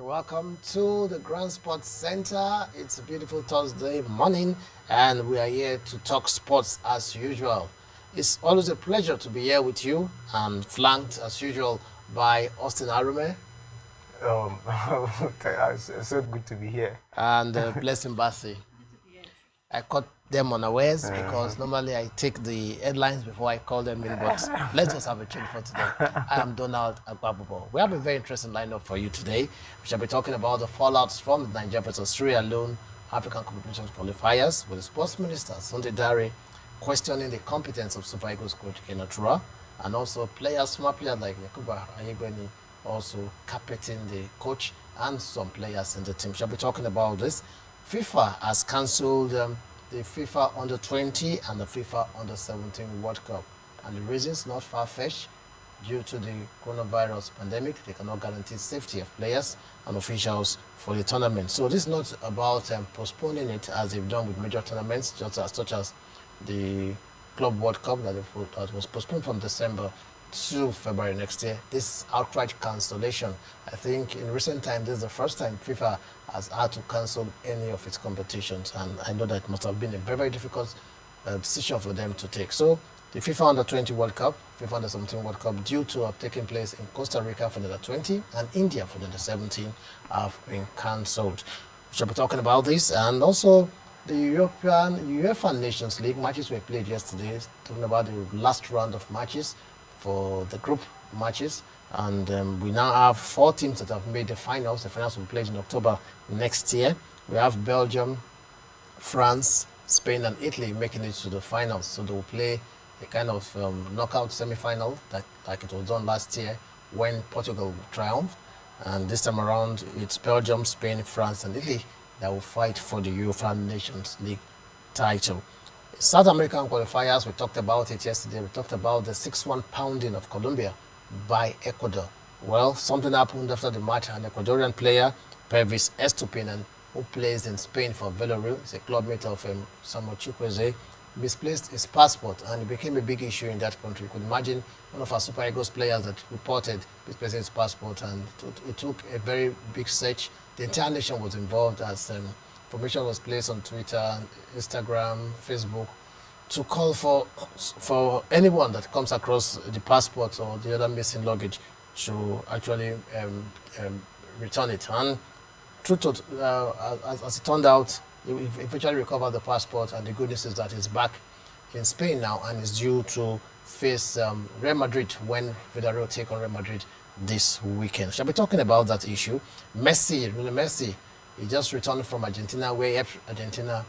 Welcome to the Grand Sports Center. It's a beautiful Thursday morning, and we are here to talk sports as usual. It's always a pleasure to be here with you, and flanked as usual by Austin Arume Um, it's so good to be here. and Blessing Bassey. I caught them unawares Uh, because normally I take the headlines before I call them in, but let's just have a change for today. I am Donald Agbabubo. We have a very interesting lineup for you today. We shall be talking about the fallouts from the Nigeria versus Sierra Leone African Competitions qualifiers with the Sports Minister, Sunday Dare, questioning the competence of Super Eagles coach Kenatura, and also smart players like Yakuba Ayegbeni, also carpeting the coach and some players in the team. Shall be talking about this. FIFA has cancelled the FIFA Under 20 and the FIFA Under 17 World Cup. And the reasons not far-fetched. Due to the coronavirus pandemic, they cannot guarantee safety of players and officials for the tournament. So this is not about postponing it as they've done with major tournaments, such as the Club World Cup that was postponed from December to February next year. This outright cancellation, I think in recent times, this is the first time FIFA has had to cancel any of its competitions. And I know that it must have been a very, very difficult decision for them to take. So the FIFA Under 20 World Cup, FIFA Under 17 World Cup, due to have taken place in Costa Rica for the Under 20 and India for the Under 17, have been cancelled. We shall be talking about this, and also the UEFA Nations League matches were played yesterday, talking about the last round of matches for the group matches. And we now have 4 teams that have made the finals. The finals will be played in October next year. We have Belgium, France, Spain, and Italy making it to the finals. So they will play a kind of knockout semi-final like it was done last year when Portugal triumphed. And this time around, it's Belgium, Spain, France, and Italy that will fight for the UEFA Nations League title. South American qualifiers, we talked about it yesterday. We talked about the 6-1 pounding of Colombia by Ecuador. Well, something happened after the match. An Ecuadorian player, Pervis Estupinan, who plays in Spain for Villarreal, is a clubmate of Samuel Chukwueze, misplaced his passport, and it became a big issue in that country. You could imagine one of our Super Eagles players that reported misplacing his passport, and it took a very big search. The entire nation was involved as information was placed on Twitter, Instagram, Facebook, to call for anyone that comes across the passport or the other missing luggage to actually return it. And as it turned out, he eventually recovered the passport, and the good news is that he's back in Spain now and is due to face Real Madrid when Villarreal take on Real Madrid this weekend. Shall be talking about that issue. Lionel Messi, he just returned from Argentina, where he helped Argentina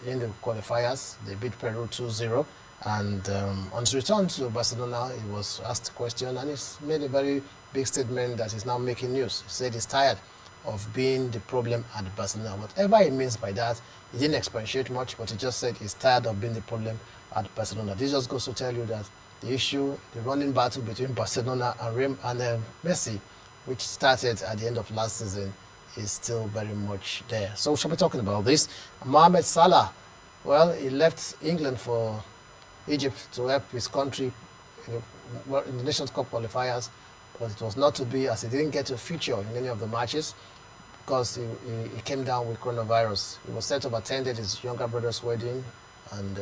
in the qualifiers. They beat Peru 2-0. And on his return to Barcelona, he was asked a question, and he's made a very big statement that is now making news. He said he's tired of being the problem at Barcelona. Whatever he means by that, he didn't expatiate much, but he just said he's tired of being the problem at Barcelona. This just goes to tell you that the issue, the running battle between Barcelona and Messi, which started at the end of last season, is still very much there. So we shall be talking about this. Mohamed Salah, well, he left England for Egypt to help his country in the Nations Cup qualifiers, but it was not to be, as he didn't get to feature in any of the matches because he came down with coronavirus. He was set to have attended his younger brother's wedding, and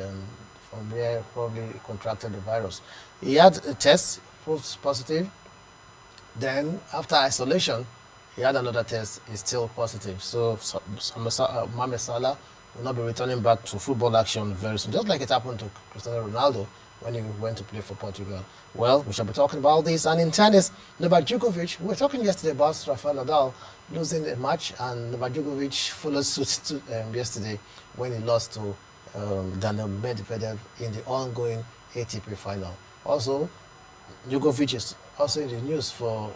from there probably contracted the virus. He had a test, proved positive. Then after isolation, he had another test, he's still positive. So Mohamed Salah will not be returning back to football action very soon, just like it happened to Cristiano Ronaldo when he went to play for Portugal. Well, we shall be talking about this. And in tennis, Novak Djokovic, we were talking yesterday about Rafael Nadal losing a match, and Novak Djokovic followed suit yesterday when he lost to Daniel Medvedev in the ongoing ATP final. Also, Djokovic is also in the news for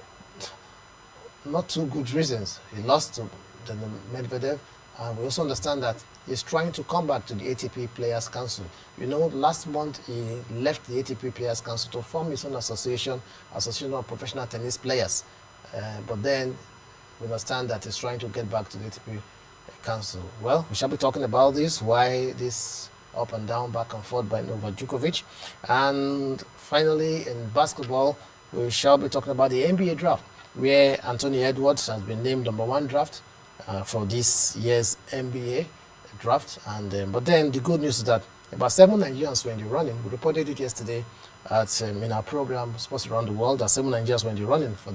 not too good reasons. He lost to Daniel Medvedev, and we also understand that he's trying to come back to the ATP Players Council. You know, last month he left the ATP Players Council to form his own association of professional tennis players. But then we understand that he's trying to get back to the ATP Council. Well, we shall be talking about this, why this up and down, back and forth by Novak Djokovic. And finally, in basketball, we shall be talking about the NBA draft. where Anthony Edwards has been named number one draft for this year's NBA draft. And but then the good news is that about 7 Nigerians were in the running. We reported it yesterday at in our program Sports Around the World that 7 Nigerians were in the running for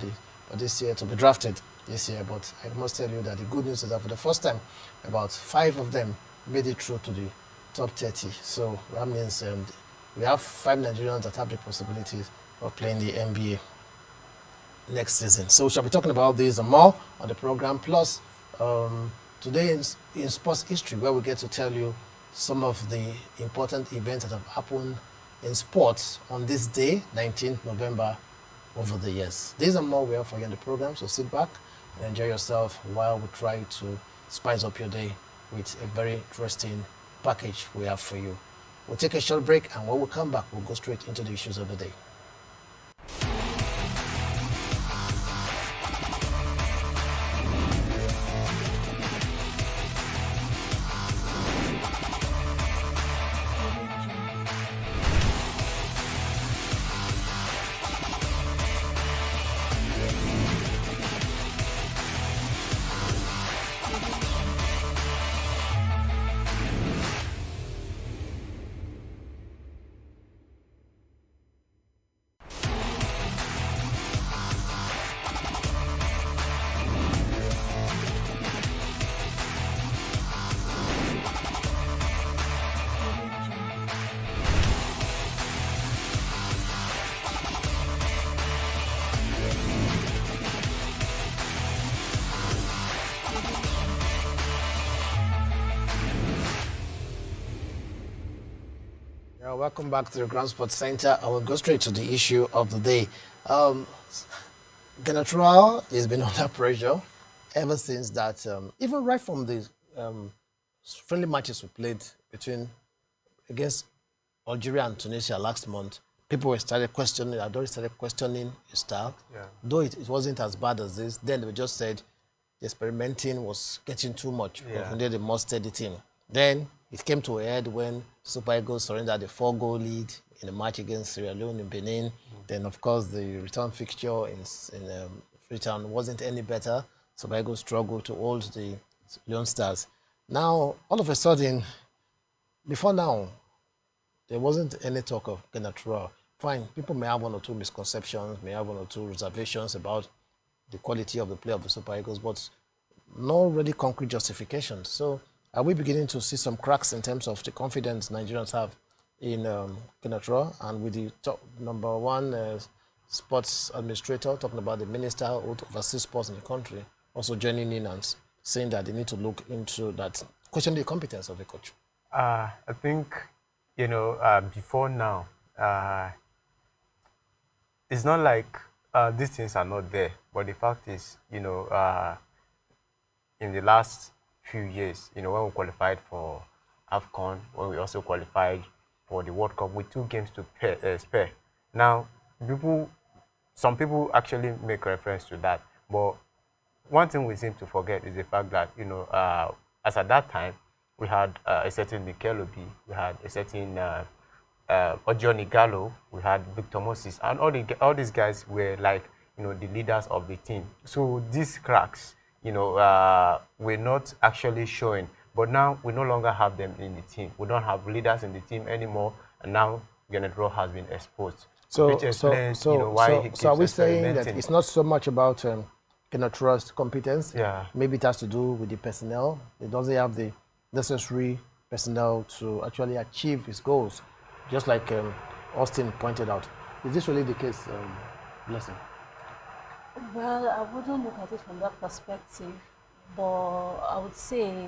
this year to be drafted this year. But I must tell you that the good news is that for the first time, about 5 of them made it through to the top 30. So that means we have 5 Nigerians that have the possibilities of playing the NBA next season. So we shall be talking about this and more on the program. Plus, today in sports history, where we get to tell you some of the important events that have happened in sports on this day, 19th November, over the years. These and more we have for you in the program, so sit back and enjoy yourself while we try to spice up your day with a very interesting package we have for you. We'll take a short break, and when we come back, we'll go straight into the issues of the day. Welcome back to the Grand Sports Center. I will go straight to the issue of the day. Ganatral has been under pressure ever since that, even right from the friendly matches we played against Algeria and Tunisia last month. People had already started questioning his style. Yeah. Though it wasn't as bad as this, then they just said the experimenting was getting too much. Yeah. We needed a more steady team. Then it came to a head when Super Eagles surrendered a 4-goal lead in a match against Sierra Leone in Benin. Then, of course, the return fixture in Freetown wasn't any better. Super Eagles struggled to hold the Leone Stars. Now, all of a sudden, before now, there wasn't any talk of Ganatral. Fine, people may have one or two misconceptions, may have one or two reservations about the quality of the play of the Super Eagles, but no really concrete justification. So, are we beginning to see some cracks in terms of the confidence Nigerians have in Ganatral, and with the top number one sports administrator talking about the minister who oversees sports in the country also joining in and saying that they need to look into that, question the competence of the coach? I think, before now, it's not like these things are not there, but the fact is, in the last few years, when we qualified for AFCON, when we also qualified for the World Cup with 2 games to spare. Now, some people actually make reference to that, but one thing we seem to forget is the fact that, as at that time, we had a certain Mikel Obi, we had a certain Ojoni Gallo, we had Victor Moses, and all these guys were like, the leaders of the team. So these cracks, we're not actually showing. But now we no longer have them in the team. We don't have leaders in the team anymore, and now Ganatral has been exposed. Which explains, why he keeps So are we saying that it's not so much about Ganatral's competence? Yeah. Maybe it has to do with the personnel. It doesn't have the necessary personnel to actually achieve his goals, just like Austin pointed out. Is this really the case, Blessing? Well, I wouldn't look at it from that perspective, but I would say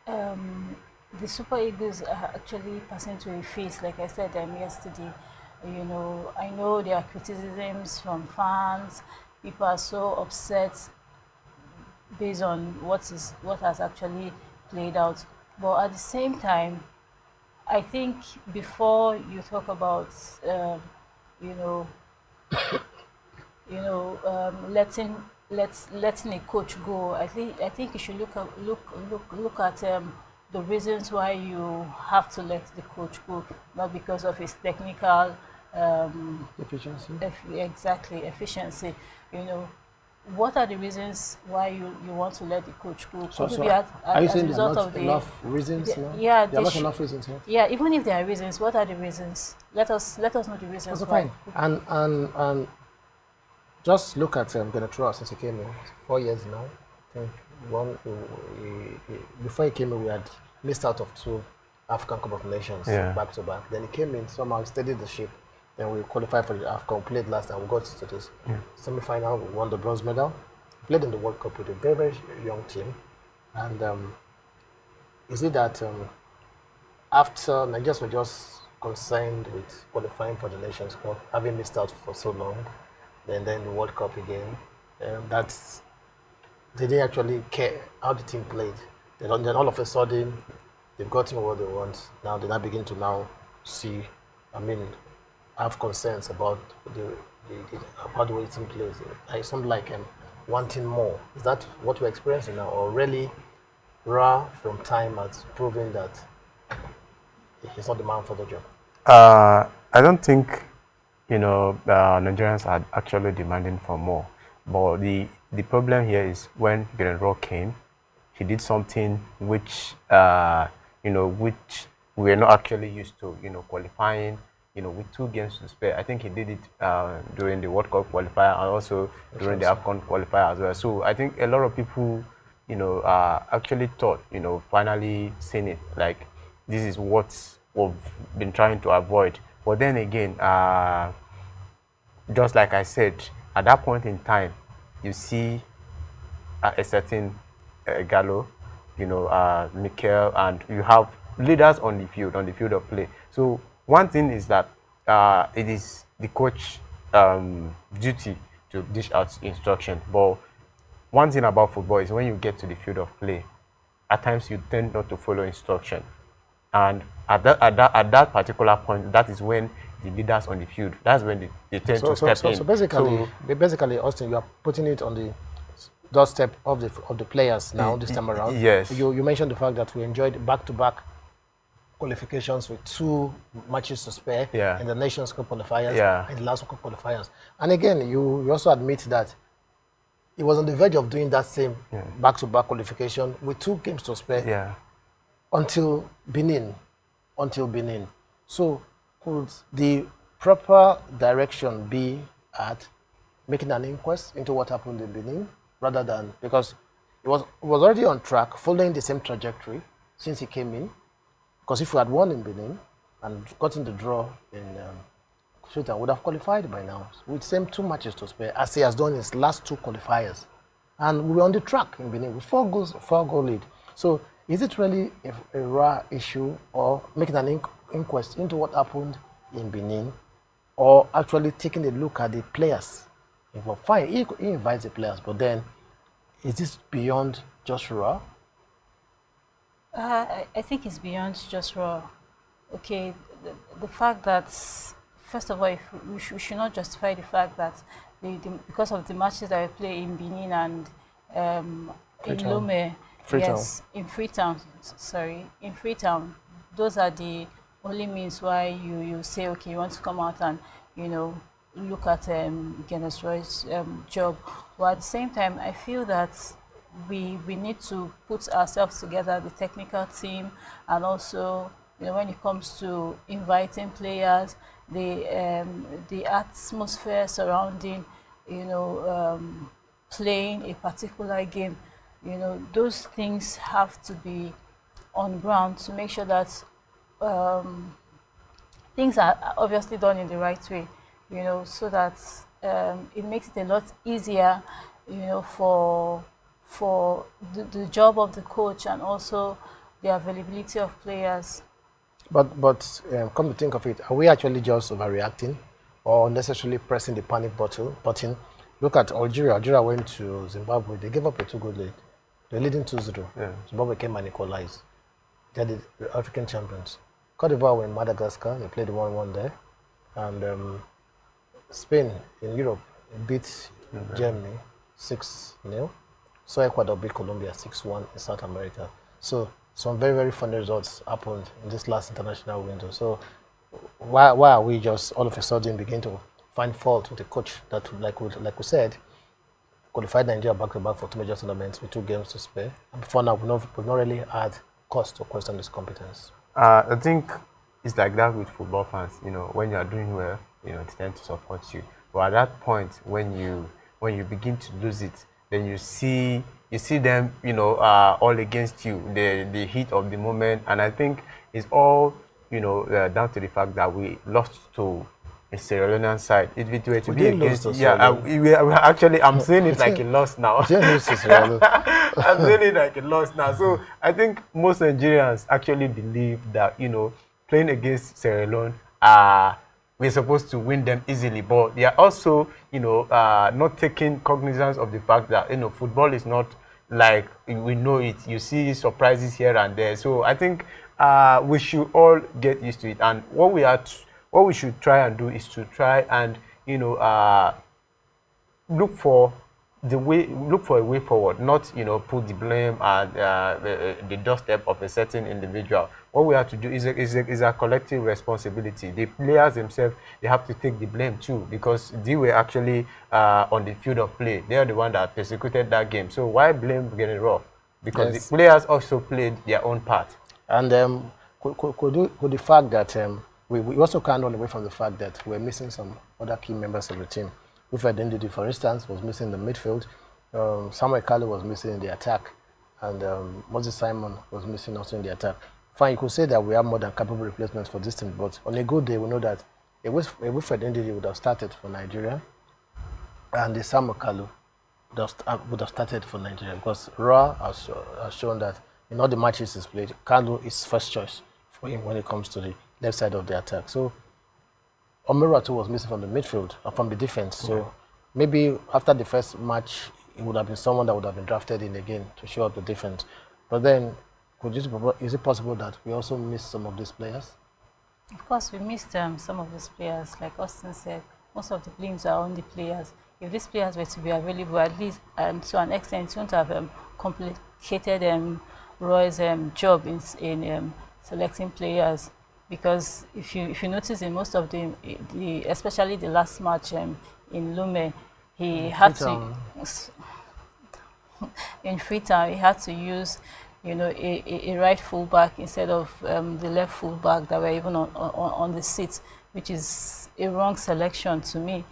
the Super Eagles are actually passing through a phase, like I said yesterday. I know there are criticisms from fans. People are so upset based on what has actually played out. But at the same time, I think before you talk about, letting a coach go. I think you should look at the reasons why you have to let the coach go, not because of his technical Efficiency. exactly efficiency. You know, what are the reasons why you want to let the coach go? So, Could it so be are you as a saying there are result of not enough reasons now? yeah, There are they not should. enough reasons here. Yeah, even if there are reasons, what are the reasons? Let us know the reasons Also why. fine. And just look at Genetra since he came in. 4 years now. I think before he came in, we had missed out of two African Cup of Nations Yeah. back to back. Then he came in, somehow steadied the ship. Then we qualified for the AFCON, played last time. We got to this semi-final, we won the bronze medal. Played in the World Cup with a very, very young team. And is it that after Nigerians were just concerned with qualifying for the Nations Cup, having missed out for so long, then the World Cup again, that's they didn't actually care how the team played. Then all of a sudden, they've gotten what they want. Now they now begin to now see, I mean, have concerns about about the way the team plays. Like something like wanting more. Is that what we're experiencing now, or really, Ra from time has proven that he's not the man for the job? I don't think, Nigerians are actually demanding for more. But the problem here is when Grande came, he did something which, which we're not actually used to, qualifying, with 2 games to spare. I think he did it during the World Cup qualifier and also during the AFCON qualifier as well. So I think a lot of people, actually thought, finally seen it, like this is what we've been trying to avoid. But then again, just like I said, at that point in time, you see a certain Gallo, Mikel, and you have leaders on the field of play. So one thing is that it is the coach duty to dish out instruction. But one thing about football is when you get to the field of play, at times you tend not to follow instruction. And at that particular point, that is when the leaders on the field, that's when they tend So, to so, step so, in. so basically, Austin, you are putting it on the doorstep of the players now this time around. Yes. You mentioned the fact that we enjoyed back-to-back qualifications with 2 matches to spare Yeah. in the Nations Cup qualifiers Yeah. and the last Cup qualifiers. And again, you also admit that he was on the verge of doing that same back-to-back qualification with 2 games to spare Yeah. until Benin. Until Benin. So, could the proper direction be at making an inquest into what happened in Benin rather than because it was already on track, following the same trajectory since he came in? Because if we had won in Benin and gotten the draw in Freetown, would have qualified by now with same 2 matches to spare, as he has done his last 2 qualifiers. And we were on the track in Benin with 4 goal lead. So is it really a raw issue or making an inquest into what happened in Benin or actually taking a look at the players? Fine, he invites the players, but then is this beyond just raw? I think it's beyond just raw. Okay, the fact that, first of all, if we should not justify the fact that because of the matches that we play in Benin and in Freetown. Lome, Freetown. yes, in Freetown, sorry, in Freetown, those are the only means why you say, okay, you want to come out and, look at Guinness Roy's job. But at the same time, I feel that we need to put ourselves together, the technical team, and also, when it comes to inviting players, the atmosphere surrounding, playing a particular game, those things have to be on ground to make sure that things are obviously done in the right way, so that it makes it a lot easier, for the job of the coach and also the availability of players. But come to think of it, are we actually just overreacting or necessarily pressing the panic button? Look at Algeria. Algeria went to Zimbabwe. They gave up a 2 goal lead. They're leading 2-0. Yeah. Zimbabwe came and equalized. They're the African champions. Cote d'Ivoire were in Madagascar. They played 1-1 there. And Spain in Europe beat Germany 6-0. So Ecuador beat Colombia 6-1 in South America. So some very, very funny results happened in this last international window. So why are we just all of a sudden begin to find fault with the coach that, like we said, qualified Nigeria back to back for two major tournaments with 2 games to spare. And before now, we've not really had cause to question his competence. I think it's like that with football fans. When you are doing well, they tend to support you. But at that point, when you begin to lose it, then you see them, all against you. The heat of the moment, and I think it's all down to the fact that we lost to a Sierra Leonean side. If it were to We be didn't lose against, to yeah, Sierra Leone. actually, I'm saying it like a loss now. We didn't lose to Sierra Leone. I'm saying it like a loss now. So I think most Nigerians actually believe that playing against Sierra Leone, we're supposed to win them easily, but they are also not taking cognizance of the fact that football is not like we know it. You see surprises here and there. So I think we should all get used to it. And what we should try and do is to try and look for a way forward, not put the blame at the doorstep of a certain individual. What we have to do is a collective responsibility. The players themselves, they have to take the blame too, because they were actually on the field of play. They are the one that persecuted that game. So why blame Gary Rough? Because Yes. the players also played their own part. And could the fact that we also can't run away from the fact that we're missing some other key members of the team. Wilfred Ndidi, for instance, was missing in the midfield. Samuel Kalu was missing in the attack. And Moses Simon was missing also in the attack. Fine, you could say that we have more than capable replacements for this team, but on a good day, we know that a Wilfred Ndidi would have started for Nigeria, and the Samuel Kalu would have started for Nigeria, because Ra has shown that in all the matches he's played, Kalu is first choice for him when it comes to the left side of the attack. So Omeratu was missing from the midfield, from the defense. So maybe after the first match, it would have been someone that would have been drafted in again to show up the defense. But then, is it possible that we also missed some of these players? Of course, we missed some of these players. Like Austin said, most of the blames are on the players. If these players were to be available, at least to an extent, it wouldn't have complicated Roy's job in selecting players. Because if you notice in most of the especially the last match in Lume, he had to in Freetown he had to use a right fullback instead of the left fullback that were even on the seat, which is a wrong selection to me.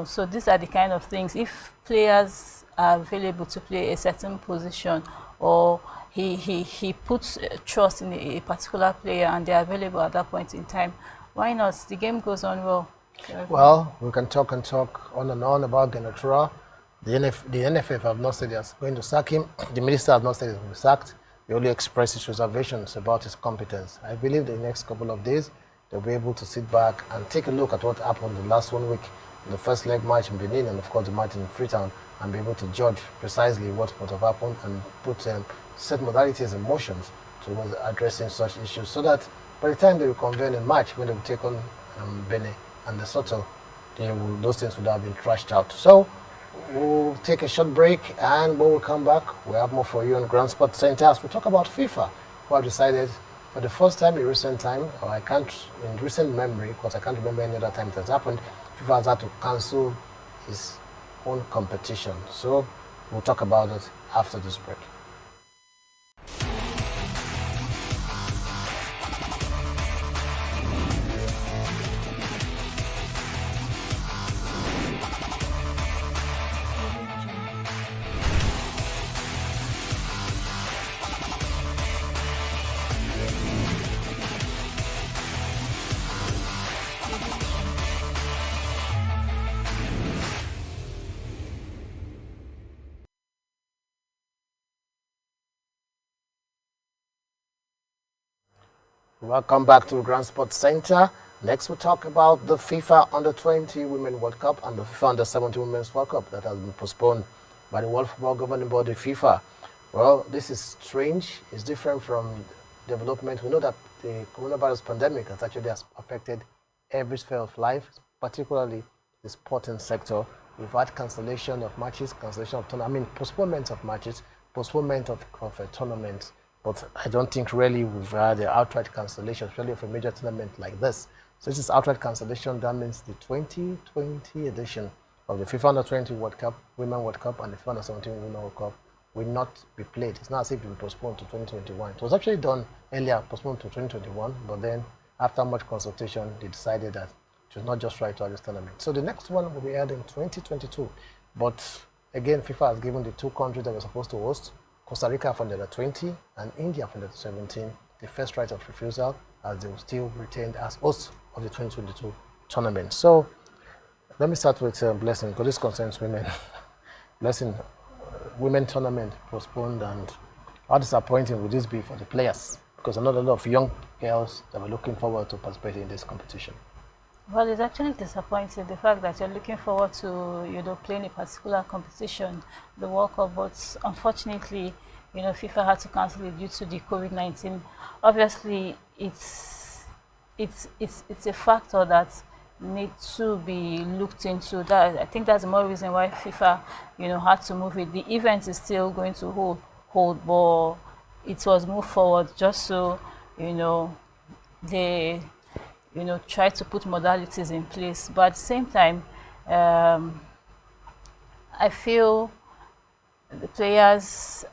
So these are the kind of things. If players are available to play a certain position, or he puts trust in a particular player and they're available at that point in time, why not? The game goes on well. Well, we can talk on and on about Genetra. The NFF have not said they're going to sack him. The minister has not said he's going to be sacked. They only expressed his reservations about his competence. I believe the next couple of days, they'll be able to sit back and take a look at what happened the last 1 week in the first leg match in Benin and, of course, the match in Freetown, and be able to judge precisely what would have happened and put set modalities and motions towards addressing such issues, so that by the time they reconvene in March, when they will take on Benin and the Soto, those things would have been trashed out. So we'll take a short break, and when we come back, we'll have more for you on Grand Sports Center as we talk about FIFA, who have decided for the first time in recent time, or in recent memory, because I can't remember any other time it has happened, FIFA has had to cancel his own competition. So we'll talk about it after this break. Welcome back to Grand Sports Center. Next, we'll talk about the FIFA Under-20 Women World Cup and the FIFA Under-17 Women's World Cup that has been postponed by the World Football Governing Body, FIFA. Well, this is strange. It's different from development. We know that the coronavirus pandemic has actually affected every sphere of life, particularly the sporting sector. We've had cancellation of matches, cancellation of tournaments, postponement of matches, postponement of tournaments. but I don't think really we've had an outright cancellation, especially of a major tournament like this. So this is outright cancellation. That means the 2020 edition of the FIFA Under 20 World Cup, Women World Cup, and the FIFA Under 17 Women World Cup will not be played. It's not as if it will be postponed to 2021. It was actually done earlier, postponed to 2021, but then after much consultation, they decided that it was not just right to have this tournament. So the next one will be held in 2022. But again, FIFA has given the two countries that were supposed to host, Costa Rica for the 20 and India for the 17, the first right of refusal, as they will still retained as hosts of the 2022 tournament. So let me start with Blessing, because this concerns women. Blessing, women tournament postponed, and how disappointing would this be for the players? Because another lot of young girls that were looking forward to participating in this competition. Well, it's actually disappointing, the fact that you're looking forward to, playing a particular competition, the World Cup, but unfortunately, FIFA had to cancel it due to the COVID-19. Obviously, it's a factor that needs to be looked into. That, I think that's the more reason why FIFA, had to move it. The event is still going to hold, but it was moved forward just so, they try to put modalities in place. But at the same time, I feel the players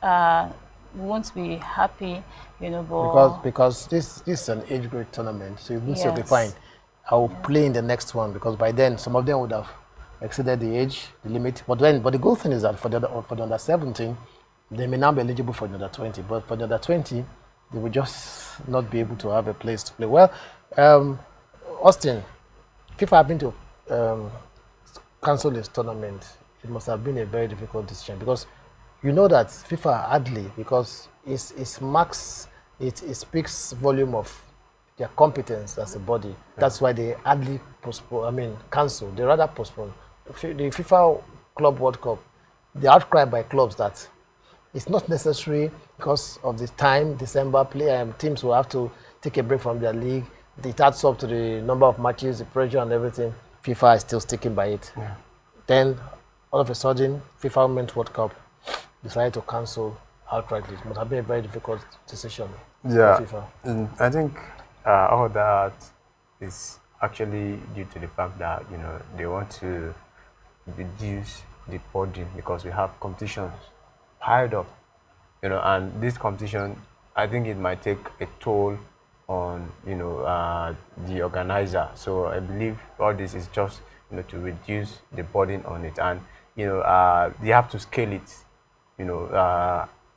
won't be happy, but because this is an age grade tournament, so you wouldn't say, okay, yes. fine, I will play in the next one, because by then some of them would have exceeded the age, the limit. But the good thing is that for the under 17, they may now be eligible for the under 20, but for the under 20, they will just not be able to have a place to play. Well, Austin, FIFA having to cancel this tournament, it must have been a very difficult decision, because you know that FIFA hardly, because it speaks volume of their competence as a body. That's why they hardly cancel. They rather postpone. The FIFA Club World Cup, the outcry by clubs that it's not necessary because of the time, December, teams will have to take a break from their league. It adds up to the number of matches, the pressure and everything. FIFA is still sticking by it. Yeah. Then, all of a sudden, FIFA Women's World Cup decided to cancel outrightly. It must have been a very difficult decision for FIFA. And I think all that is actually due to the fact that they want to reduce the burden, because we have competitions piled up, and this competition, I think it might take a toll on the organizer. So I believe all this is just to reduce the burden on it, and they have to scale it.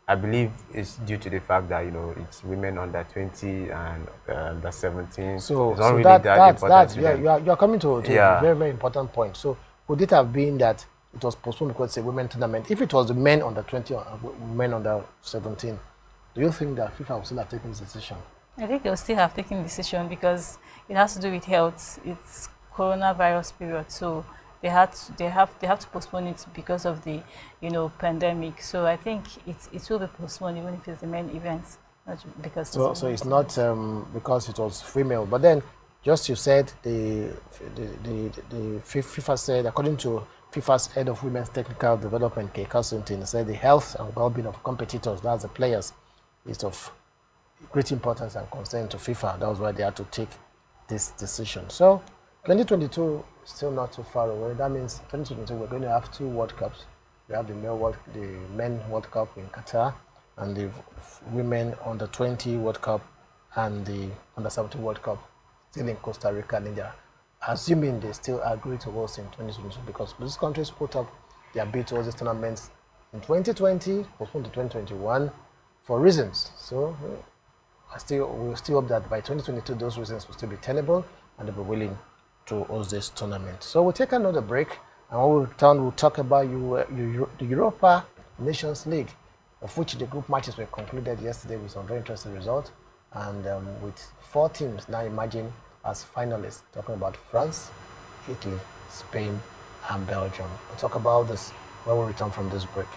I believe it's due to the fact that it's women under 20 and under 17. So, it's not really that important. You are coming to a very, very important point. So would it have been that it was postponed because it's a women tournament? If it was the men under 20 or women under 17, do you think that FIFA would still have taken this decision? I think they'll still have taken the decision, because it has to do with health. It's coronavirus period, so they have to postpone it because of the pandemic. So I think it will be postponed even if it's the main event, not because. So it's not because it was female, but then just you said the FIFA said, according to FIFA's head of women's technical development, Kay Constantine, said the health and well-being of competitors, that's the players, is of great importance and concern to FIFA. That was why they had to take this decision. So 2022 is still not too far away. That means 2022 we're going to have two World Cups. We have the men World Cup in Qatar, and the women under 20 World Cup, and the under 17 World Cup still in Costa Rica and India. Assuming they still agree to host in 2022, because these countries put up their bid to host these tournaments in 2020, postponed to 2021 for reasons. So we still hope that by 2022 those reasons will still be tenable and they'll be willing to host this tournament. So we'll take another break, and when we return, we'll talk about the Europa Nations League, of which the group matches were concluded yesterday with some very interesting results, and with 4 teams now emerging as finalists, talking about France, Italy, Spain, and Belgium. We'll talk about this when we return from this break.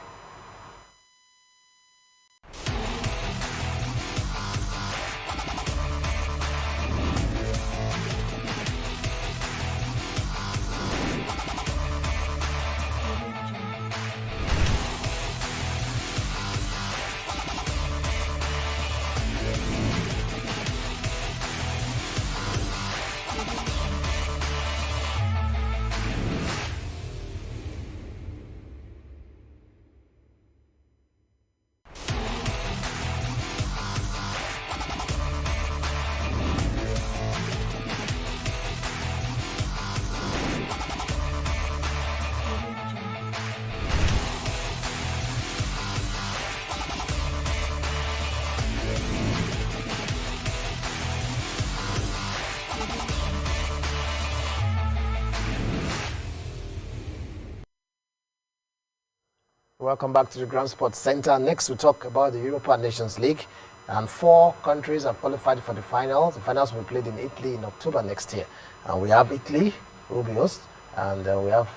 Welcome back to the Grand Sports Center. Next, we talk about the European Nations League. And 4 countries have qualified for the finals. The finals will be played in Italy in October next year. And we have Italy, who will be host, and we have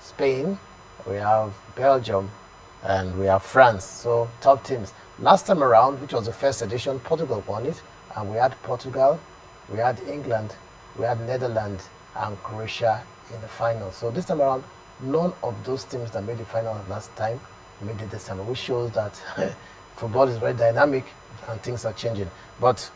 Spain, we have Belgium, and we have France. So, top teams. Last time around, which was the first edition, Portugal won it. And we had Portugal, we had England, we had Netherlands, and Croatia in the final. So this time around, none of those teams that made the final last time made it this time, which shows that football is very dynamic and things are changing. But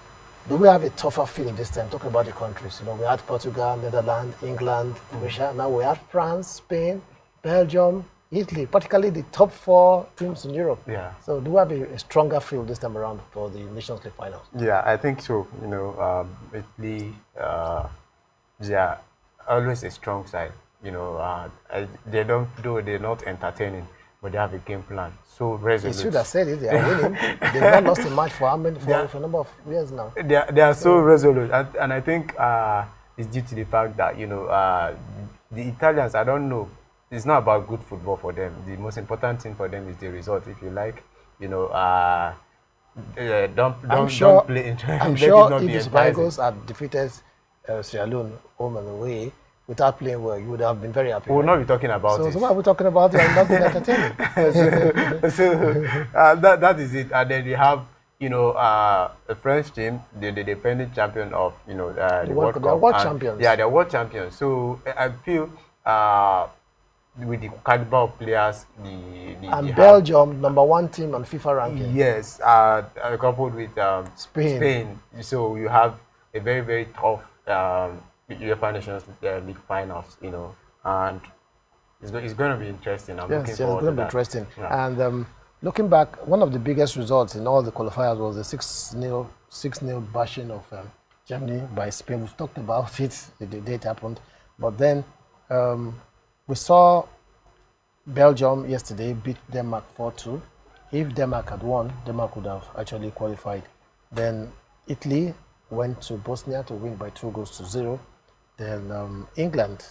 do we have a tougher feeling this time, talking about the countries? You know, we had Portugal, Netherlands, England, Croatia. Now we have France, Spain, Belgium, Italy, particularly the top 4 teams in Europe. Yeah. So do we have a stronger feel this time around for the Nations League finals? Yeah, I think so. You know, Italy, they are always a strong side. You know, they don't, though they're not entertaining, but they have a game plan. So resolute. You should have said it. They are winning. They've not lost a match for how many? For a number of years now. They are so resolute, and I think it's due to the fact that, you know, the Italians, I don't know, it's not about good football for them. The most important thing for them is the result. If you like, you know, don't play. I'm sure if the Super Eagles had defeated Sierra Leone home and away without playing well, you would have been very happy. We will not be talking about it. So what are we talking about? They are not being entertaining. That is it. And then they have, you know, a French team, the defending champion of, you know, the World Cup. They're world champions. Yeah, they're world champions. So I feel with the caliber of players, and Belgium, #1 team on FIFA ranking. Yes, coupled with Spain. So you have a very, very tough UEFA Nations League finals, you know, and it's going to be interesting. I'm looking forward to that. It's going to be interesting. Yeah. And looking back, one of the biggest results in all the qualifiers was the 6-0 bashing of Germany by Spain. We've talked about it the day it happened, but then we saw Belgium yesterday beat Denmark 4-2. If Denmark had won, Denmark would have actually qualified. Then Italy went to Bosnia to win by 2-0. Then England,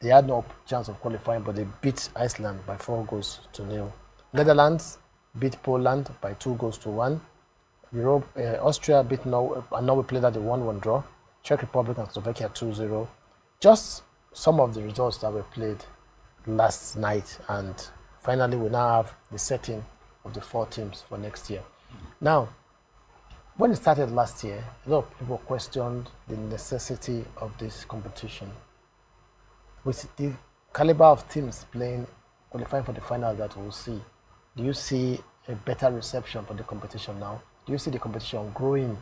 they had no chance of qualifying, but they beat Iceland by 4-0. Netherlands beat Poland by 2-1. Austria beat Norway, and Norway played at the 1-1 draw. Czech Republic and Slovakia 2-0. Just some of the results that were played last night, and finally we now have the setting of the 4 teams for next year. Now, when it started last year, a lot of people questioned the necessity of this competition. With the caliber of teams qualifying for the final that we'll see, do you see a better reception for the competition now? Do you see the competition growing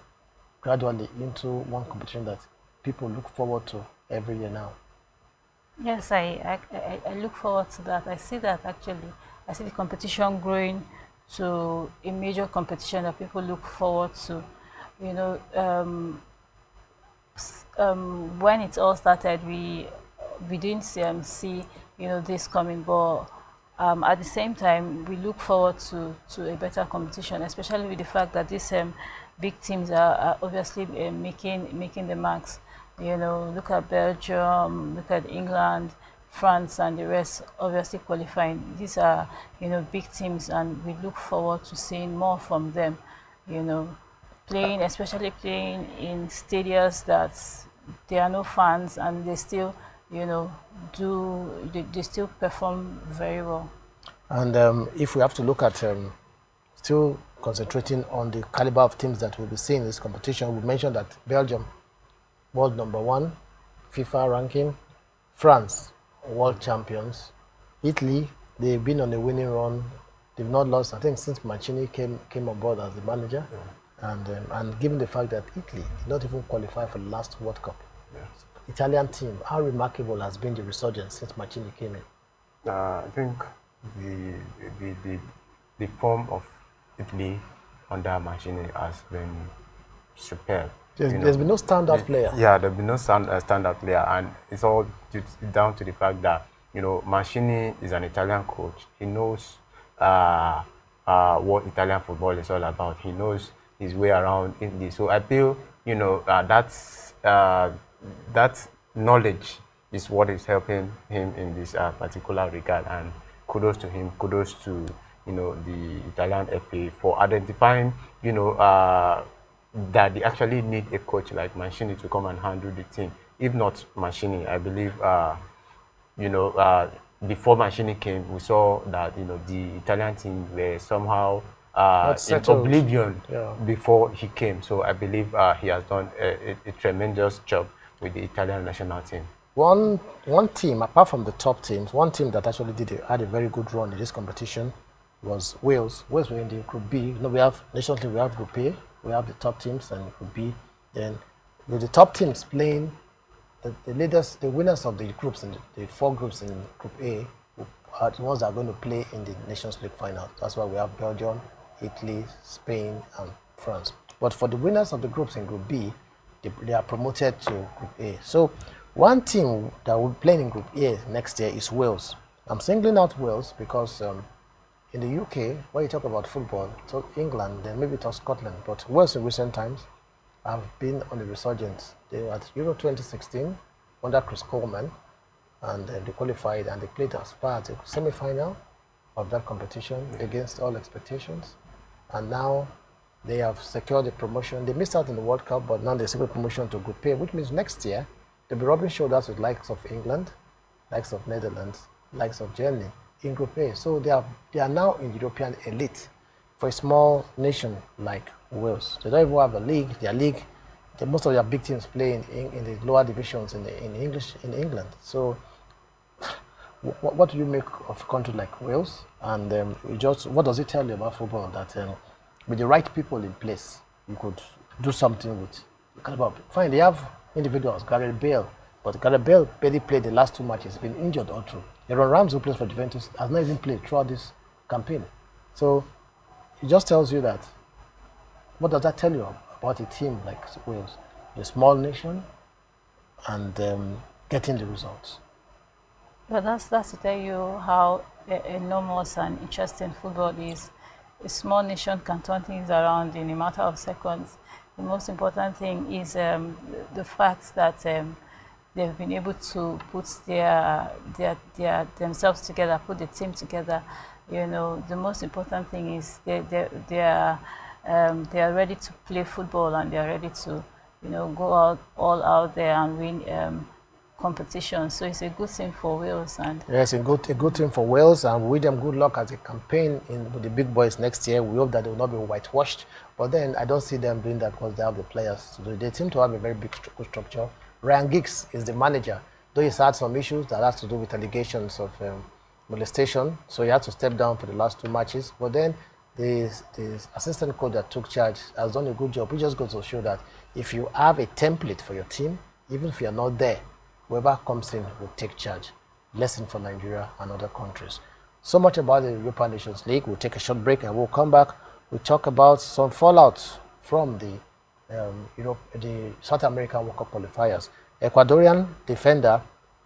gradually into one competition that people look forward to every year now? Yes, I look forward to that. I see that actually. I see the competition growing to a major competition that people look forward to. You know, when it all started, we didn't see you know, this coming, but at the same time, we look forward to a better competition, especially with the fact that these big teams are obviously making the marks. You know, look at Belgium, look at England, France, and the rest obviously qualifying. These are, you know, big teams, and we look forward to seeing more from them. You know, especially playing in stadiums that there are no fans, and they still, you know, they still perform very well. And if we have to look at still concentrating on the caliber of teams that will be seeing in this competition, we mentioned that Belgium, world #1 FIFA ranking. France, world champions. Italy, they've been on a winning run. They've not lost, I think, since Mancini came on board as the manager. Yeah. And given the fact that Italy did not even qualify for the last World Cup. Yes. Italian team, how remarkable has been the resurgence since Mancini came in? I think the form of Italy under Mancini has been superb. There's been no standout player. Yeah, there's been no standout player, and it's all down to the fact that, you know, Mancini is an Italian coach. He knows what Italian football is all about. He knows his way around Italy. So I feel, you know, that knowledge is what is helping him in this particular regard. And kudos to him, kudos to, you know, the Italian FA for identifying, you know, that they actually need a coach like Mancini to come and handle the team. If not Mancini, I believe, you know, before Mancini came, we saw that, you know, the Italian team were somehow in settled. oblivion Yeah. before he came. So I believe he has done a tremendous job with the Italian national team. One team, apart from the top teams, one team that actually had a very good run in this competition was Wales. Wales were in the Group B. You know, we have nationally we have Group A, we have the top teams, and Group B. Then with the top teams playing, the leaders, the winners of the groups in the 4 groups in Group A are the ones that are going to play in the Nations League final. That's why we have Belgium, Italy, Spain, and France. But for the winners of the groups in Group B, they are promoted to Group A. So one team that will be playing in Group A next year is Wales. I'm singling out Wales because in the UK, when you talk about football, talk England, then maybe talk Scotland. But Wales in recent times have been on the resurgence. They were at Euro 2016 under Chris Coleman, and they qualified and they played as far as the semi-final of that competition against all expectations. And now they have secured the promotion. They missed out in the World Cup, but now they secured promotion to Group A, which means next year they'll be rubbing shoulders with likes of England, likes of Netherlands, likes of Germany in Group A. So they are now in European elite for a small nation like Wales. They don't even have a league. Their league, most of their big teams play in the lower divisions in England. So what do you make of a country like Wales? And what does it tell you about football? That with the right people in place, you could do something with. Fine, they have individuals, Gareth Bale, but Gareth Bale barely played the last 2 matches. He's been injured all through. Aaron Ramsey, who plays for Juventus, has not even played throughout this campaign. So it just tells you that. What does that tell you about a team like Wales, a small nation, and getting the results? But that's to tell you how enormous and interesting football is. A small nation can turn things around in a matter of seconds. The most important thing is the fact that they've been able to put their themselves together, put the team together. You know, the most important thing is they are ready to play football, and they are ready to, you know, go out all out there and win competition. So it's a good thing for Wales. And yes, a good thing for Wales, and we wish them good luck as a campaign with the big boys next year. We hope that they will not be whitewashed, but then I don't see them doing that because they have the players to do it. They seem to have a very big structure. Ryan Giggs is the manager, though he's had some issues that has to do with allegations of molestation, so he had to step down for the last 2 matches. But then the assistant coach that took charge has done a good job. We just got to show that if you have a template for your team, even if you're not there, whoever comes in will take charge. Lesson for Nigeria and other countries. So much about the European Nations League. We'll take a short break and we'll come back. We'll talk about some fallout from the South American World Cup qualifiers. Ecuadorian defender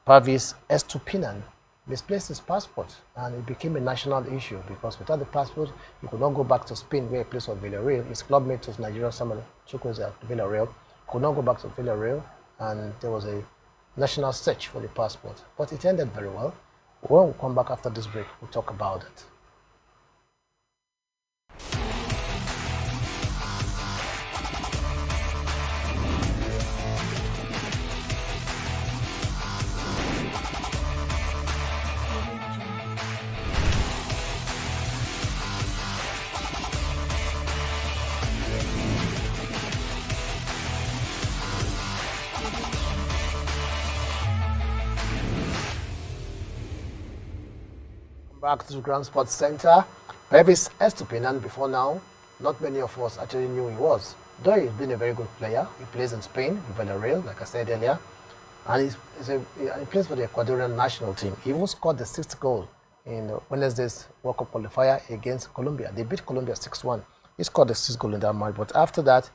Pavis Estupinan misplaced his passport, and it became a national issue because without the passport, he could not go back to Spain where he plays for Villarreal. His club mate was Nigerian Samuel Chukwueze at Villarreal. Could not go back to Villarreal, and there was a national search for the passport. But it ended very well. When we come back after this break, we'll talk about it. Back to the Grand Sports Center. Pavis Estupinan, before now, not many of us actually knew he was. Though he's been a very good player, he plays in Spain, Villarreal, like I said earlier, and he plays for the Ecuadorian national team. He even scored the 6th goal in Wednesday's World Cup qualifier against Colombia. They beat Colombia 6-1. He scored the 6th goal in that match, but after that,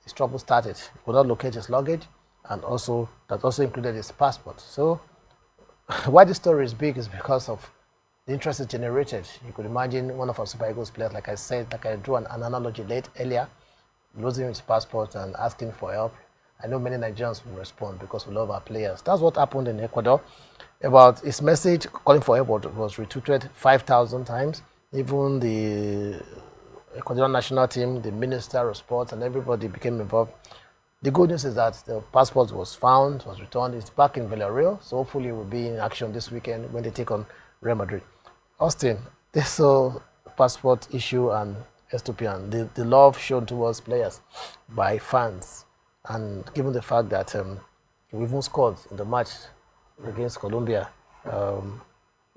his trouble started. He could not locate his luggage, and that also included his passport. So, why this story is big is because of the interest is generated. You could imagine one of our Super Eagles players, like I drew an analogy earlier, losing his passport and asking for help. I know many Nigerians will respond because we love our players. That's what happened in Ecuador. about his message calling for help was retweeted 5,000 times. Even the Ecuadorian national team, the Minister of Sports, and everybody became involved. The good news is that the passport was found, was returned. It's back in Villarreal, so hopefully it will be in action this weekend when they take on Real Madrid. Austin, this whole passport issue and Estopian, the love shown towards players by fans, and given the fact that we even scored in the match against Colombia, um,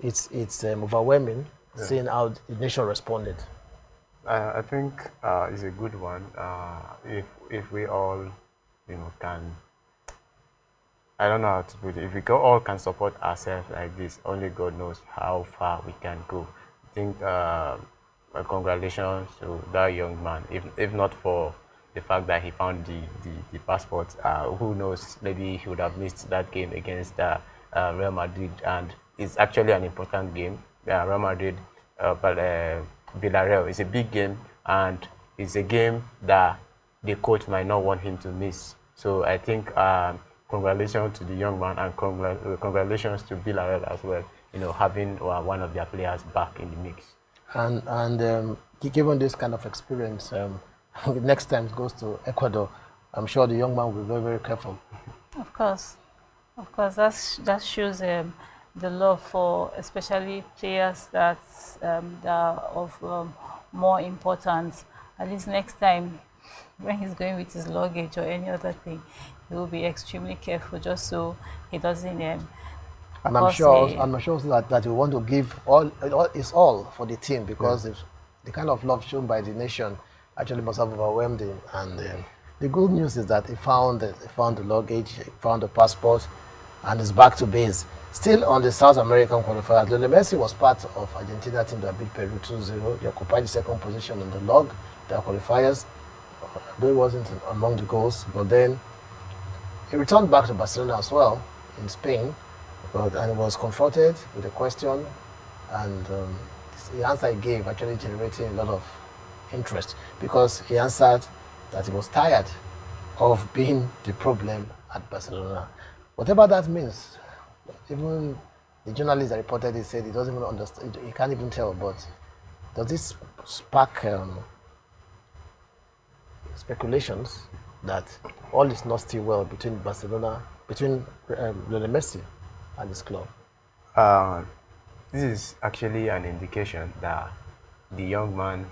it's overwhelming seeing how the nation responded. I think it's a good one. If we all, can, I don't know how to put it. If we all can support ourselves like this, only God knows how far we can go. I think congratulations to that young man. If not for the fact that he found the passport, who knows? Maybe he would have missed that game against Real Madrid, and it's actually an important game. Real Madrid, but Villarreal is a big game, and it's a game that the coach might not want him to miss. So I think congratulations to the young man, and congratulations to Villarreal as well. Having one of their players back in the mix. And given this kind of experience, next time it goes to Ecuador, I'm sure the young man will be very, very careful. Of course, that shows the love for especially players that are of more importance. At least next time, when he's going with his luggage or any other thing, he will be extremely careful just so he doesn't And cause a I'm sure also that you want to give all for the team because the kind of love shown by the nation actually must have overwhelmed him. And the good news is that he found the luggage, he found the passport, and is back to base. Still on the South American qualifiers, Lionel Messi was part of Argentina team that beat Peru 2-0. He occupied the second position on the log, their qualifiers, though he wasn't among the goals. But then he returned back to Barcelona as well in Spain, and was confronted with a question, and the answer he gave actually generating a lot of interest because he answered that he was tired of being the problem at Barcelona. Whatever that means, even the journalist that reported it said he doesn't even understand, he can't even tell, but does this spark speculations that all is not still well between Lionel Messi and his club? Uh, this is actually an indication that the young man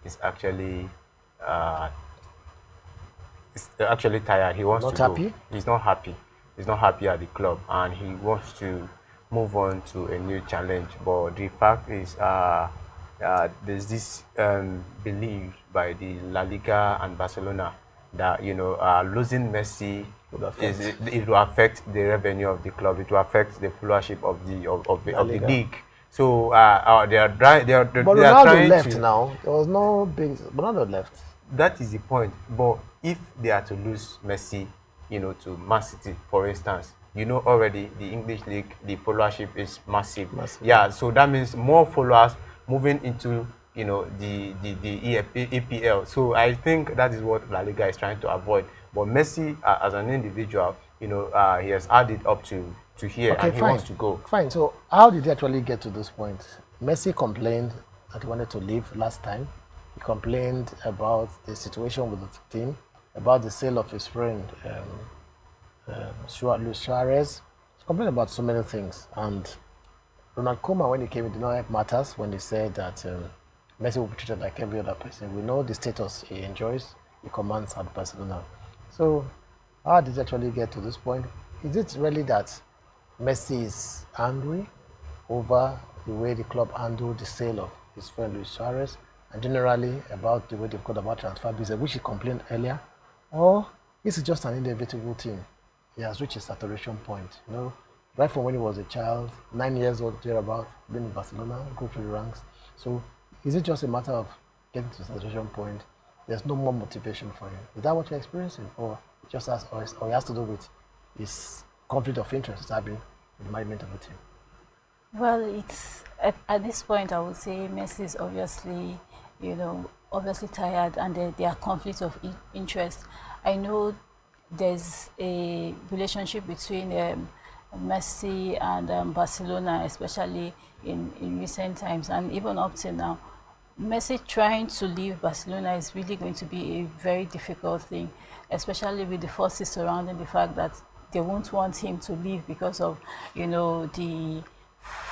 is uh, actually tired. He wants Not to happy? go. He's not happy. He's not happy at the club, and he wants to move on to a new challenge. But the fact is, there's this belief by the La Liga and Barcelona that losing Messi it will affect the revenue of the club. It will affect the followership of the league. So they But are Ronaldo trying left to. now. There was no big. Ronaldo left. That is the point. But if they are to lose Messi, to Man City, for instance, already the English league, the followership is massive. Massive. Yeah, so that means more followers moving into the EPL. So I think that is what La Liga is trying to avoid. But Messi, as an individual, he has added up to here, Okay, and he fine. wants to go. Fine. So how did he actually get to this point? Messi complained that he wanted to leave last time. He complained about the situation with the team, about the sale of his friend Luis Suarez. He complained about so many things. And Ronald Koeman, when he came, it did not help matters when he said that Messi will be treated like every other person. We know the status he enjoys, he commands at Barcelona. So how did it actually get to this point? Is it really that Messi is angry over the way the club handled the sale of his friend Luis Suarez and generally about the way they've gone about transfer business, which he complained earlier? Or is it just an inevitable thing? He has reached a saturation point. Right from when he was a child, 9 years old, thereabout, been in Barcelona, go through the ranks. So is it just a matter of getting to a saturation point? There's no more motivation for him. Is that what you're experiencing? Or it has to do with his conflict of interest he's having with the management of the team? Well, it's at this point I would say Messi is obviously tired, and there are conflicts of interest. I know there's a relationship between Messi and Barcelona, especially in recent times and even up till now. Messi trying to leave Barcelona is really going to be a very difficult thing, especially with the forces surrounding the fact that they won't want him to leave because of, the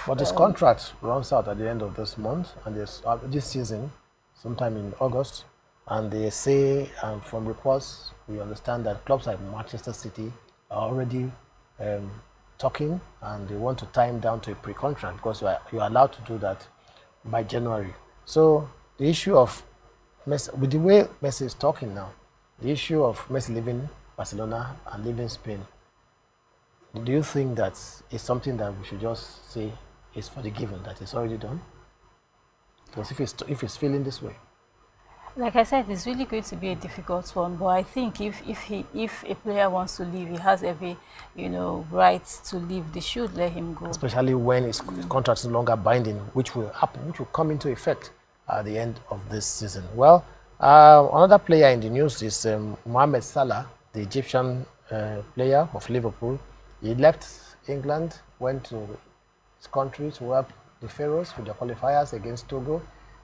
But his contract runs out at the end of this month and this season, sometime in August. And they say, from reports, we understand that clubs like Manchester City are already um, talking and they want to tie him down to a pre-contract because you are allowed to do that by January. So the issue of Messi, with the way Messi is talking now, the issue of Messi leaving Barcelona and leaving Spain, do you think that is something that we should just say is for the given, that it's already done? Because if he's feeling this way, like I said, it's really going to be a difficult one. But I think if a player wants to leave, he has every right to leave. They should let him go. especially when his contract is no longer binding, which will happen, which will come into effect at the end of this season. Well, another player in the news is Mohamed Salah, the Egyptian player of Liverpool. He left England, went to his country to help the Pharaohs with their qualifiers against Togo,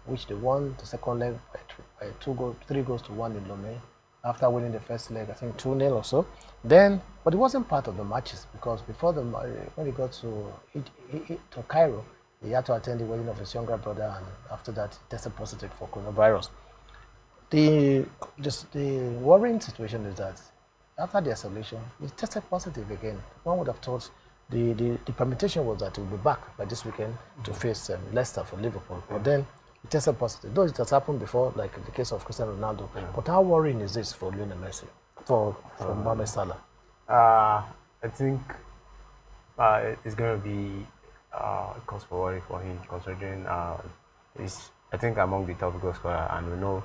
which they won the second leg by 3 goals to 1 in Lomé. After winning the first leg, I think 2-0 or so. But it wasn't part of the matches because before when he got to Cairo, he had to attend the wedding of his younger brother, and after that, he tested positive for coronavirus. The worrying situation is that after the isolation, he tested positive again. One would have thought the permutation was that he will be back by this weekend to face Leicester for Liverpool. But then he tested positive. Though it has happened before, like in the case of Cristiano Ronaldo. But how worrying is this for Lionel Messi, for Mohamed Salah? I think it's going to be cause for worry for him, considering he's, I think, among the top goal scorer, and we know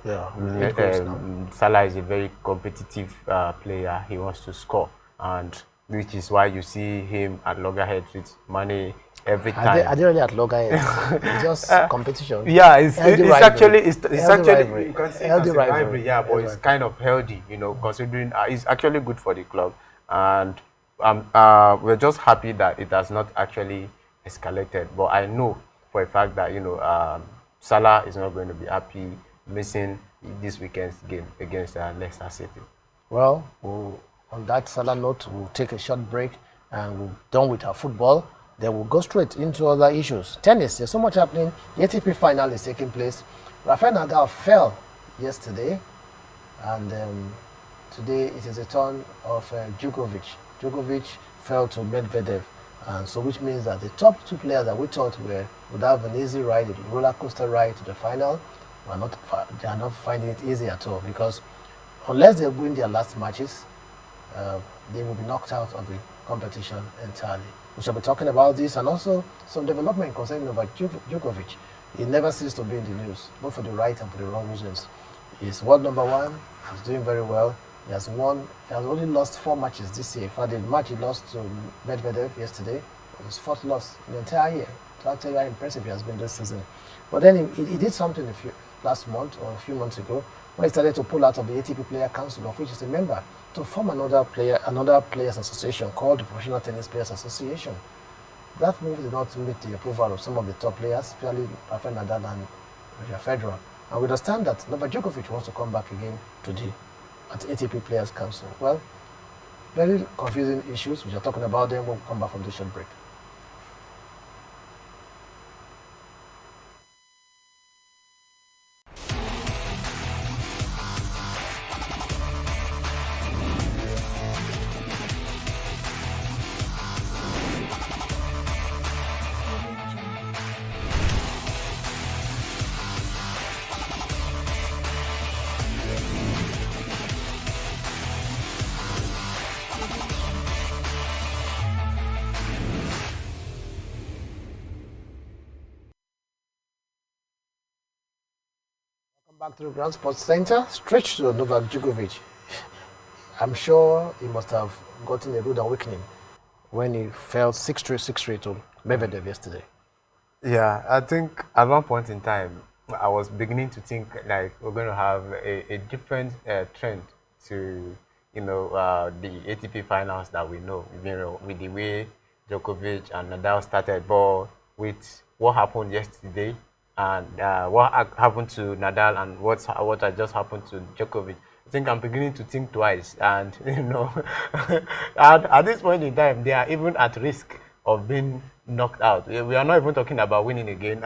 Salah is a very competitive player. He wants to score, and which is why you see him at loggerheads with Mane every time. Are they really at loggerheads? It's just competition. Yeah, it's actually rivalry. You can see Healthy it as a rivalry. rivalry, yeah, but it's kind of healthy, considering it's actually good for the club, and we're just happy that it has not actually escalated. But I know for a fact that Salah is not going to be happy missing this weekend's game against Leicester City. Well, on that Salah note, we'll take a short break and we're done with our football. Then we'll go straight into other issues. Tennis, there's so much happening. The ATP final is taking place. Rafael Nadal fell yesterday, and today it is a turn of Djokovic. Djokovic fell to Medvedev, and so which means that the top two players that we thought would have an easy ride, a roller coaster ride to the final, they are not finding it easy at all, because unless they win their last matches, they will be knocked out of the competition entirely. We shall be talking about this and also some development concerning Novak Djokovic. He never ceases to be in the news, both for the right and for the wrong reasons. He's world number one. He's doing very well. He has only lost 4 matches this year. In fact, the match he lost to Medvedev yesterday was his 4th loss in the entire year. So I'll tell you how impressive he has been this season. But then he did something last month or a few months ago when he started to pull out of the ATP Player Council, of which he's a member, to form another players association called the Professional Tennis Players Association. That move did not meet the approval of some of the top players, especially Rafael Nadal and Roger Federer. And we understand that Novak Djokovic wants to come back again to the ATP Players Council. Well, very confusing issues. We are talking about them when we come back from the short break. Back to the Grand Sports Center, straight to Novak Djokovic. I'm sure he must have gotten a rude awakening when he fell 6-3 to Medvedev yesterday. Yeah, I think at one point in time, I was beginning to think like we're going to have a different trend to, the ATP finals that we know, with the way Djokovic and Nadal started, but with what happened yesterday and what happened to Nadal and what had just happened to Djokovic, I think I'm beginning to think twice. And at this point in time, they are even at risk of being knocked out. We are not even talking about winning again.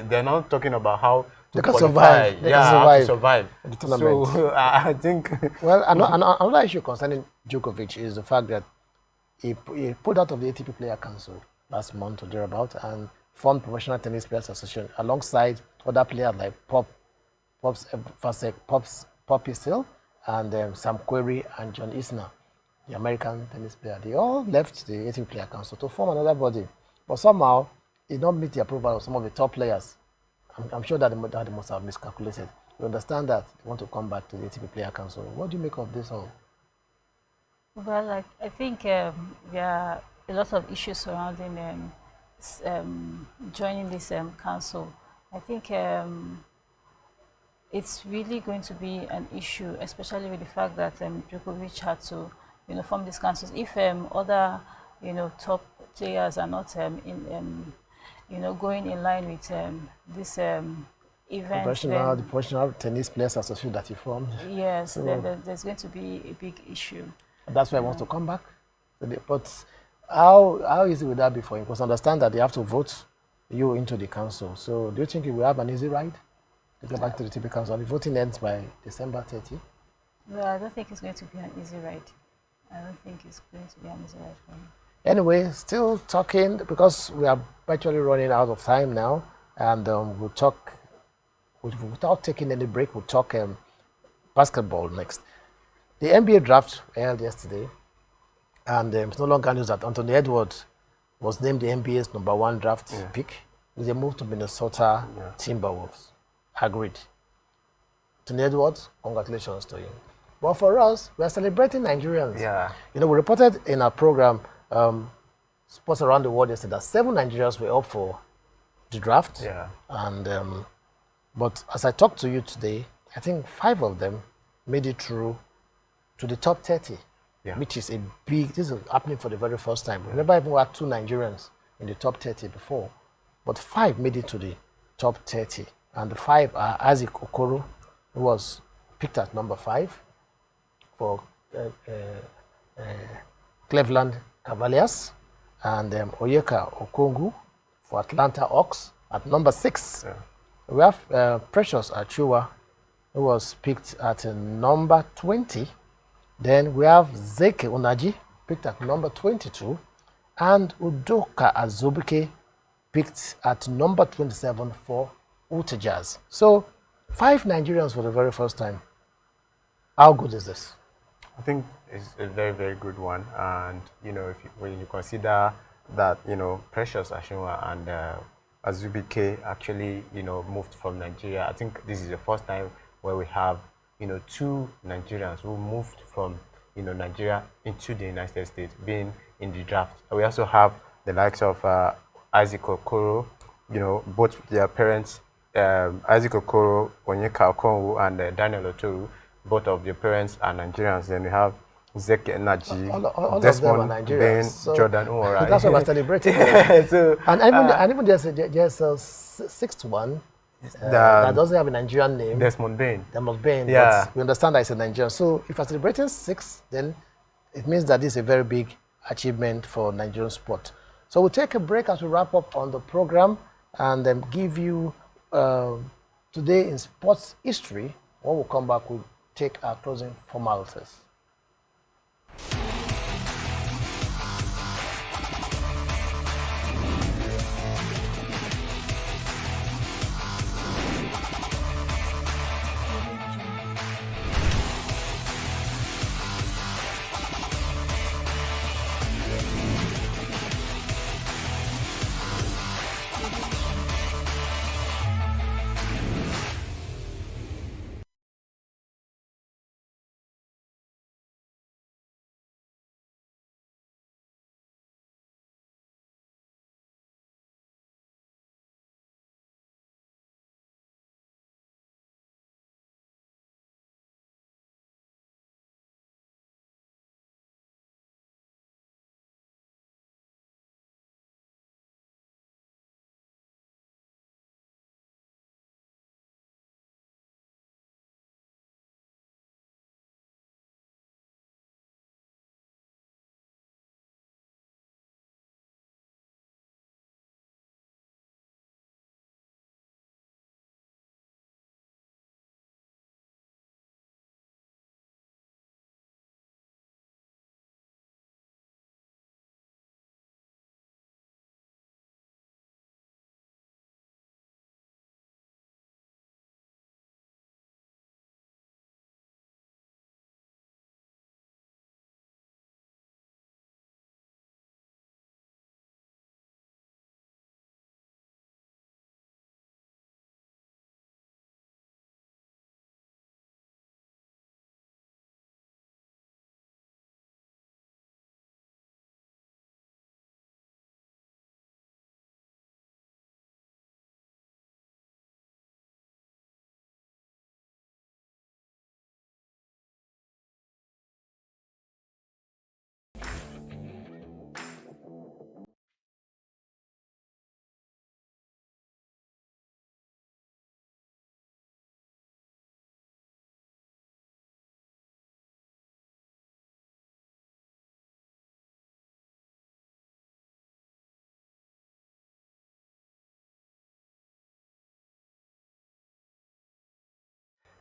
They're not talking about how to They can qualify. survive. They Yeah, can how to survive survive. the tournament. So I think. Well, another issue concerning Djokovic is the fact that he pulled out of the ATP Player Council last month or thereabout and formed Professional Tennis Players Association alongside other players like Poppy Seal and Sam Querrey and John Isner, the American tennis player. They all left the ATP Player Council to form another body, but somehow it did not meet the approval of some of the top players. I'm sure that they must have miscalculated. We understand that they want to come back to the ATP Player Council. What do you make of this all? Well, like, I think there are a lot of issues surrounding joining this council. I think it's really going to be an issue, especially with the fact that Djokovic had to, form these councils. If other, top players are not going in line with this event, The Professional Tennis Players Association that he formed. yes, so then there's going to be a big issue. That's why he wants to come back. But how easy would that be for him? Because understand that they have to vote you into the council. So do you think he will have an easy ride to get back to the TP council? The voting ends by December 30. Well, I don't think it's going to be an easy ride. I don't think it's going to be an easy ride for him. Anyway, still talking because we are virtually running out of time now, and we'll talk without taking any break. We'll talk basketball next. The NBA draft held yesterday, and it's no longer news that Anthony Edwards was named the NBA's #1 draft pick with a move to Minnesota Timberwolves. Agreed. Anthony Edwards, congratulations to you. But for us, we are celebrating Nigerians. Yeah. We reported in our program, Sports Around the World yesterday, that 7 Nigerians were up for the draft. Yeah. And but as I talked to you today, I think 5 of them made it through to the top 30, which is this is happening for the very first time. We never even had 2 Nigerians in the top 30 before, but 5 made it to the top 30. And the 5 are Isaac Okoro, who was picked at number 5 for Cleveland Cavaliers, and Oyeka Okongu for Atlanta Hawks at number 6. Yeah. We have Precious Achua, who was picked at number 20. Then we have Zeke Onaji, picked at number 22, and Udoka Azubike, picked at number 27 for Utah Jazz. So 5 Nigerians for the very first time. How good is this? I think it's a very, very good one. And, when you consider that, Precious Ashimwa and Azubike actually, moved from Nigeria, I think this is the first time where we have, 2 Nigerians who moved from, Nigeria into the United States, being in the draft. We also have the likes of Isaac Okoro, both their parents, Isaac Okoro, Onyeka Okongwu, and Daniel Otoru, both of their parents are Nigerians. Then we have Zeke Naji, all Desmond of them are Ben, Nigerians. So Jordan Uwara. that's what we're celebrating. So, and even there's a 6th one that doesn't have a Nigerian name. Desmond Bain. Desmond Bain, Yeah. but we understand that it's a Nigerian. So if we're celebrating 6, then it means that this is a very big achievement for Nigerian sport. So we'll take a break as we wrap up on the program and then give you today in sports history. When we'll come back, we'll take our closing formalities.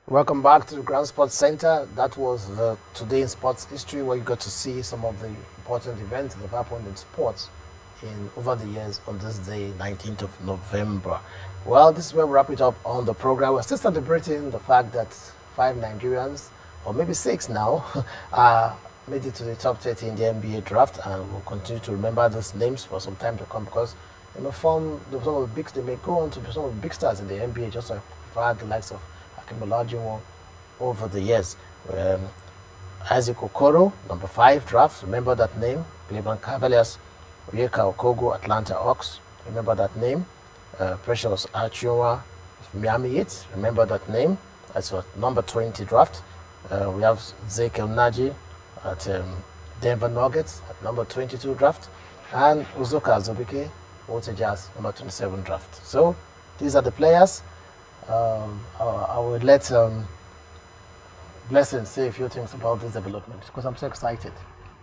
Welcome back to the Grand Sports Center. That was the Today in Sports History, where you got to see some of the important events that have happened in sports in over the years on this day, 19th of November. Well, this is where we wrap it up on the program. We're still celebrating the fact that 5 Nigerians, or maybe 6 now, made it to the top 30 in the NBA draft, and we'll continue to remember those names for some time to come because they may form some of the big, they may go on to be some of the big stars in the NBA, just like the likes of Hakeem Olajuwon over the years. Isaac Okoro, number 5 draft, remember that name. Cleveland Cavaliers. Oyeka Okogo, Atlanta Hawks, remember that name. Precious Achiuwa, Miami Heat, remember that name. That's what number 20 draft. We have Zeke Naji at Denver Nuggets at number 22 draft. And Uzoka Zobike, Water Jazz, number 27 draft. So these are the players. I would let Blessing say a few things about this development because I'm so excited.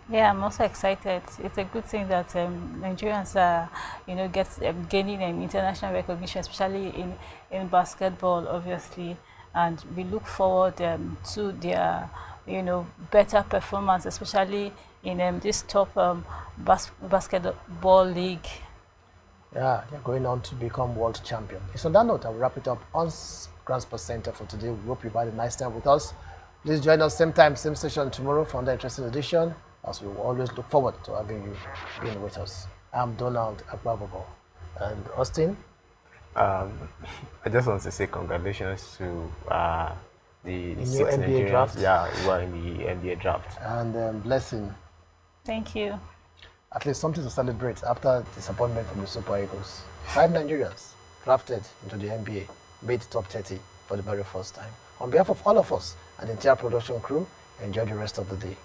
Yeah, I'm also excited. It's a good thing that Nigerians are, gaining international recognition, especially in basketball, obviously. And we look forward to their, better performance, especially in this top basketball league. Yeah, they're going on to become world champion. So on that note, I'll wrap it up on Grand Sports Center for today. We hope you've had a nice time with us. Please join us same time, same station tomorrow for another interesting edition, as we will always look forward to having you being with us. I'm Donald Agbavogo. And Austin? I just want to say congratulations to the new 6 NBA Nigerians. draft. Yeah, who are in the NBA draft. And Blessing. Thank you. At least something to celebrate after disappointment from the Super Eagles. 5 Nigerians drafted into the NBA made the top 30 for the very first time. On behalf of all of us and the entire production crew, enjoy the rest of the day.